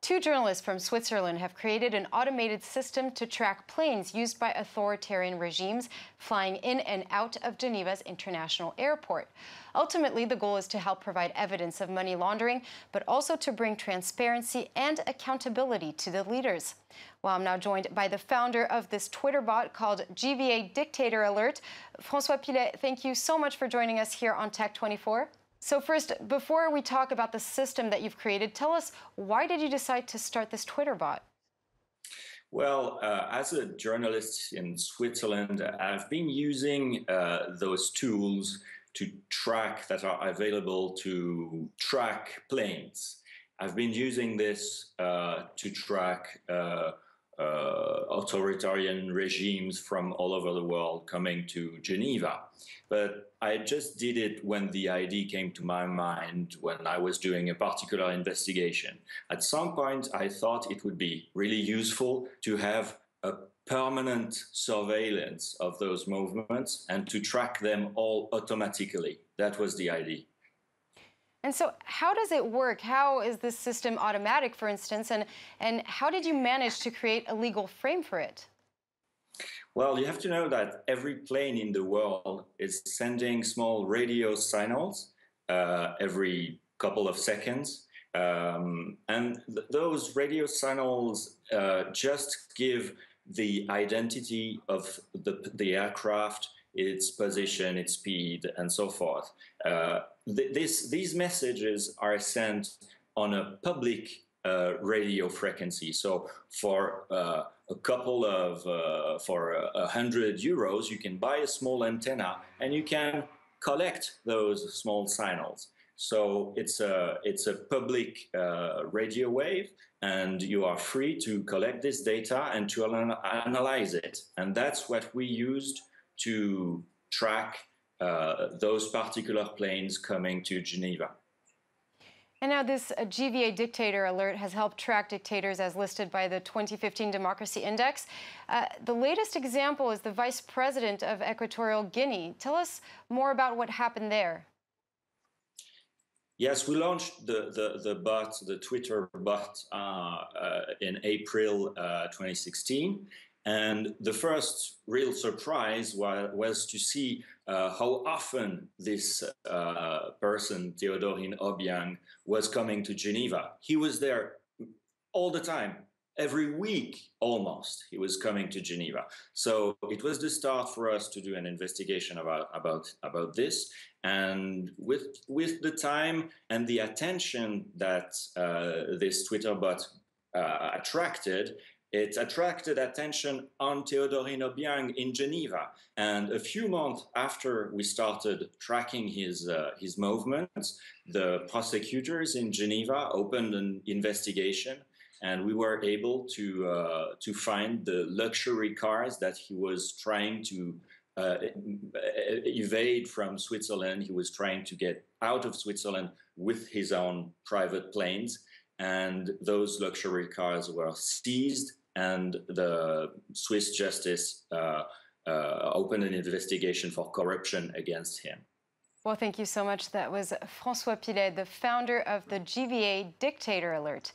Two journalists from Switzerland have created an automated system to track planes used by authoritarian regimes flying in and out of Geneva's international airport. Ultimately, the goal is to help provide evidence of money laundering, but also to bring transparency and accountability to the leaders. Well, I'm now joined by the founder of this Twitter bot called GVA Dictator Alert. François Pilet, thank you so much for joining us here on Tech24. So first, before we talk about the system that you've created, tell us, why did you decide to start this Twitter bot? Well, as a journalist in Switzerland, I've been using those tools to track that are available to track planes. I've been using this to track authoritarian regimes from all over the world coming to Geneva. But I just did it when the idea came to my mind when I was doing a particular investigation. At some point, I thought it would be really useful to have a permanent surveillance of those movements and to track them all automatically. That was the idea. And so how does it work? How is this system automatic, for instance, and how did you manage to create a legal frame for it? Well, you have to know that every plane in the world is sending small radio signals every couple of seconds. Those radio signals just give the identity of the aircraft, its position, its speed, and so forth. These messages are sent on a public radio frequency. So for a couple of, for €100, you can buy a small antenna and you can collect those small signals. So it's a public radio wave, and you are free to collect this data and to analyze it. And that's what we used to track those particular planes coming to Geneva. And now this GVA Dictator Alert has helped track dictators as listed by the 2015 Democracy Index. The latest example is the Vice President of Equatorial Guinea. Tell us more about what happened there. Yes, we launched the bot, the Twitter bot, in April 2016. And the first real surprise was to see how often this person, Teodoro in Obiang, was coming to Geneva. He was there all the time. Every week, almost, he was coming to Geneva. So it was the start for us to do an investigation about this. And with the time and the attention that this Twitter bot attracted, it attracted attention on Teodoro Obiang in Geneva. And a few months after we started tracking his movements, the prosecutors in Geneva opened an investigation, and we were able to find the luxury cars that he was trying to evade from Switzerland. He was trying to get out of Switzerland with his own private planes. And those luxury cars were seized, and the Swiss justice opened an investigation for corruption against him. Well, thank you so much. That was François Pilet, the founder of the GVA Dictator Alert.